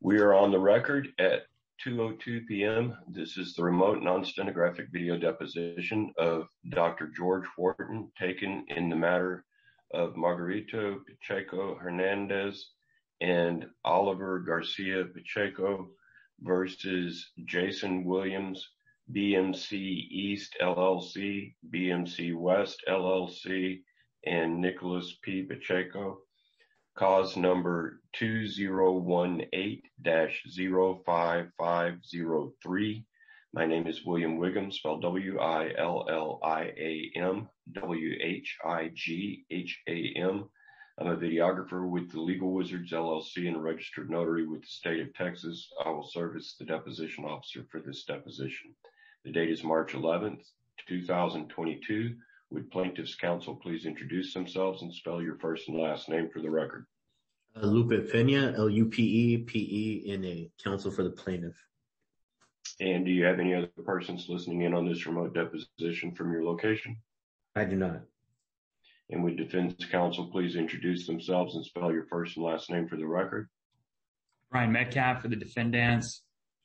We are on the record at 2:02 p.m. This is the remote non-stenographic video deposition of Dr. George Wharton taken in the matter of Margarito Pacheco Hernandez and Oliver Garcia Pacheco versus Jason Williams, BMC East LLC, BMC West LLC, and Nicholas P. Pacheco. Cause number 2018-05503. My name is William Wiggum, spelled William, Whigham. I'm a videographer with the Legal Wizards LLC and a registered notary with the state of Texas. I will serve as the deposition officer for this deposition. The date is March 11th, 2022. Would plaintiff's counsel please introduce themselves and spell your first and last name for the record? Lupe Pena, L-U-P-E-P-E-N-A, counsel for the plaintiff. And do you have any other persons listening in on this remote deposition from your location? I do not. And would defense counsel please introduce themselves and spell your first and last name for the record? Brian Metcalf for the defendants.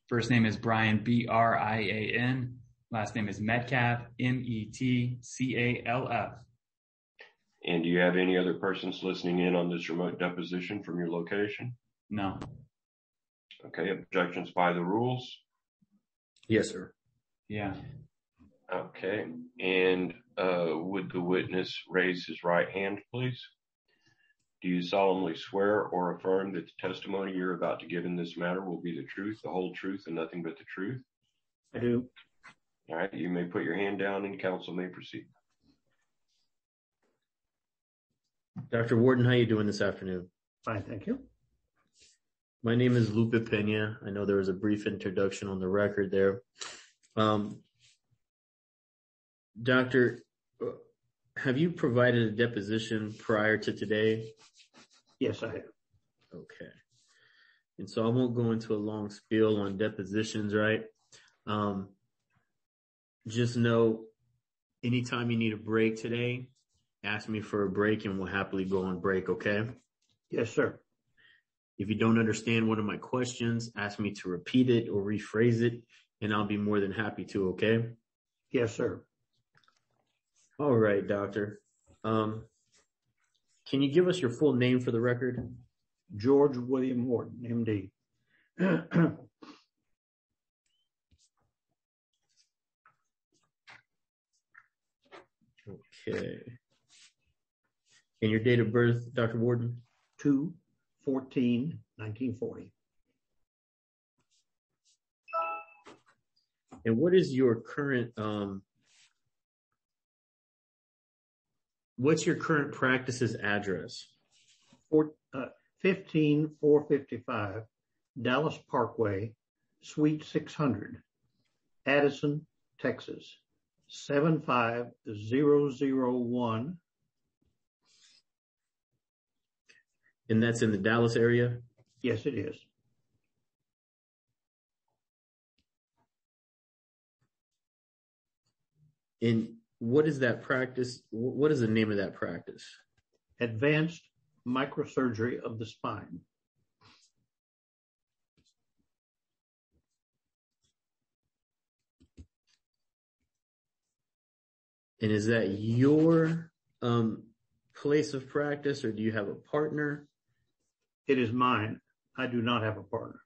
First name is Brian, B-R-I-A-N. Last name is Metcalf, M-E-T-C-A-L-F. And do you have any other persons listening in on this remote deposition from your location? No. Okay, objections by the rules? Yes, sir. Yeah. Okay, and would the witness raise his right hand, please? Do you solemnly swear or affirm that the testimony you're about to give in this matter will be the truth, the whole truth, and nothing but the truth? I do. All right, you may put your hand down and counsel may proceed. Dr. Wharton, how are you doing this afternoon? Fine, thank you. My name is Lupe Pena. I know there was a brief introduction on the record there. Doctor, have you provided a deposition prior to today? Yes, I have. Okay. And so I won't go into a long spiel on depositions, right? Just know anytime you need a break today, ask me for a break and we'll happily go on break, okay? Yes, sir. If you don't understand one of my questions, ask me to repeat it or rephrase it, and I'll be more than happy to, okay? Yes, sir. All right, doctor. Can you give us your full name for the record? George William Wharton, MD. Okay. And your date of birth, Dr. Wharton? 2/14/1940. And what is your current, what's your current practice's address? 15455 Dallas Parkway, Suite 600, Addison, Texas, 75001. And that's in the Dallas area? Yes, it is. And what is that practice? What is the name of that practice? Advanced Microsurgery of the Spine. And is that your place of practice, or do you have a partner? It is mine. I do not have a partner.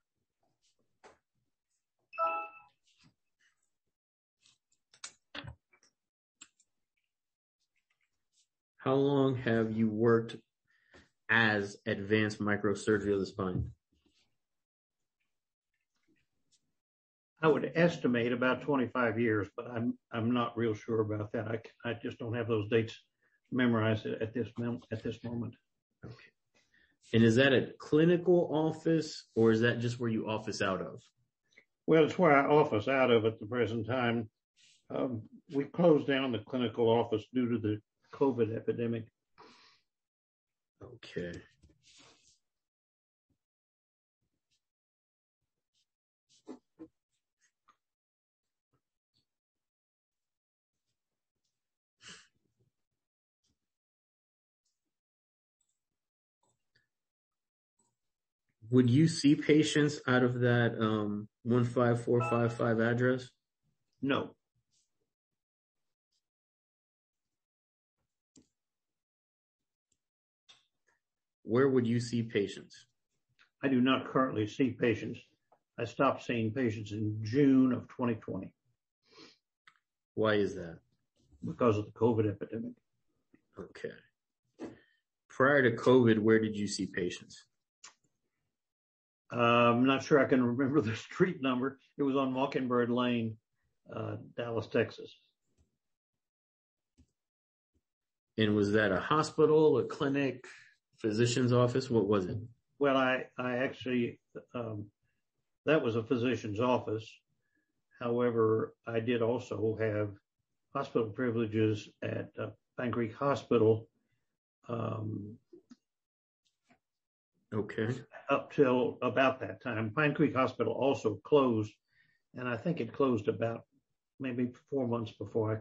How long have you worked as Advanced Microsurgery of the Spine? I would estimate about 25 years, but I'm not real sure about that. I just don't have those dates memorized at this moment. Okay. And is that a clinical office, or is that just where you office out of? Well, it's where I office out of at the present time. We closed down the clinical office due to the COVID epidemic. Okay. Would you see patients out of that 15455 address? No. Where would you see patients? I do not currently see patients. I stopped seeing patients in June of 2020 Why is that? because of the COVID epidemic. Okay. Prior to COVID, where did you see patients? I'm not sure I can remember the street number. It was on Mockingbird Lane, Dallas, Texas. And was that a hospital, a clinic, physician's office? What was it? Well, I actually, that was a physician's office. However, I did also have hospital privileges at Pine Creek Hospital Okay. up till about that time. Pine Creek Hospital also closed, and I think it closed about maybe 4 months before I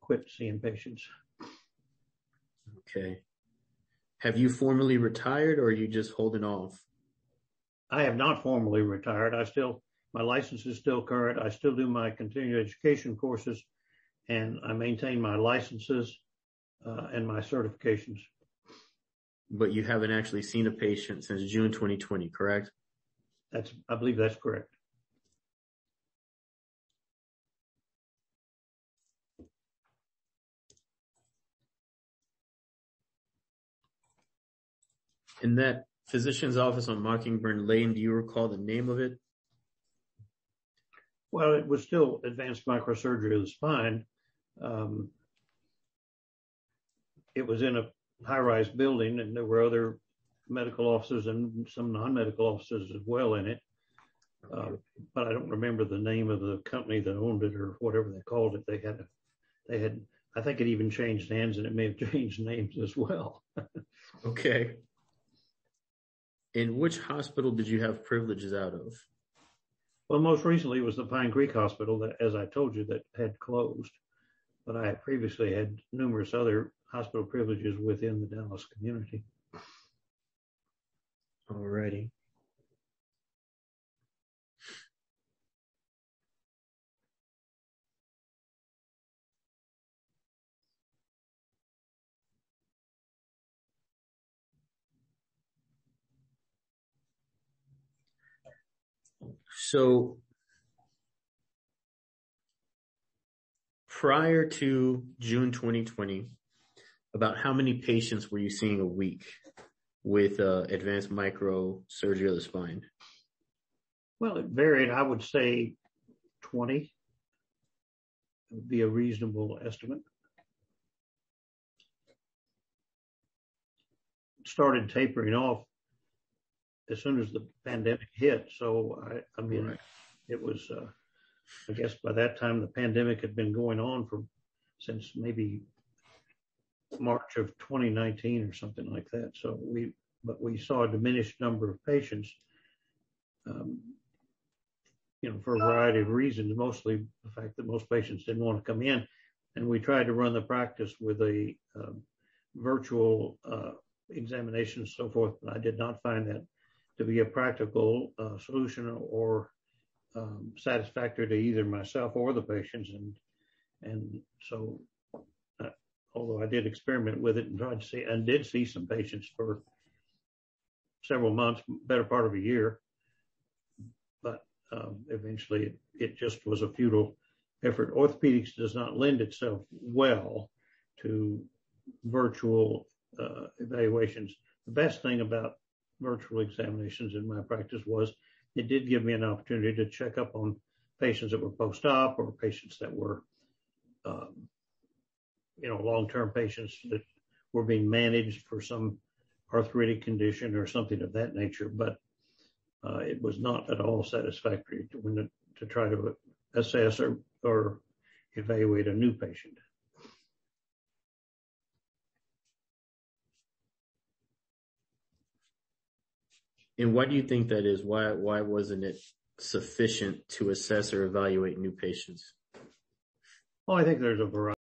quit seeing patients. Okay. Have you formally retired or are you just holding off? I have not formally retired. My license is still current. I still do my continuing education courses, and I maintain my licenses and my certifications. But you haven't actually seen a patient since June 2020, correct? I believe that's correct. In that physician's office on Mockingbird Lane, do you recall the name of it? Well, it was still advanced microsurgery of the spine. It was in a high-rise building, and there were other medical offices and some non-medical offices as well in it. But I don't remember the name of the company that owned it or whatever they called it. They had, I think it even changed hands, and it may have changed names as well. Okay. In which hospital did you have privileges out of? Well, most recently it was the Pine Creek Hospital that, as I told you, that had closed. But I had previously had numerous other hospital privileges within the Dallas community. Alrighty. So prior to June 2020, about how many patients were you seeing a week with advanced microsurgery of the spine? Well, it varied. I would say 20 would be a reasonable estimate. It started tapering off as soon as the pandemic hit. So, I mean, right. It was, I guess by that time, the pandemic had been going on since maybe March of 2019 or something like that. So but we saw a diminished number of patients, for a variety of reasons, mostly the fact that most patients didn't want to come in. And we tried to run the practice with a virtual examination and so forth, but I did not find that to be a practical solution or satisfactory to either myself or the patients. And so, although I did experiment with it and tried to see, and did see some patients for several months, better part of a year, but eventually it just was a futile effort. Orthopedics does not lend itself well to virtual evaluations. The best thing about virtual examinations in my practice was it did give me an opportunity to check up on patients that were post-op or patients that were, long-term patients that were being managed for some arthritic condition or something of that nature. But it was not at all satisfactory to try to assess or evaluate a new patient. And why do you think that is? Why wasn't it sufficient to assess or evaluate new patients? Well, I think there's a variety.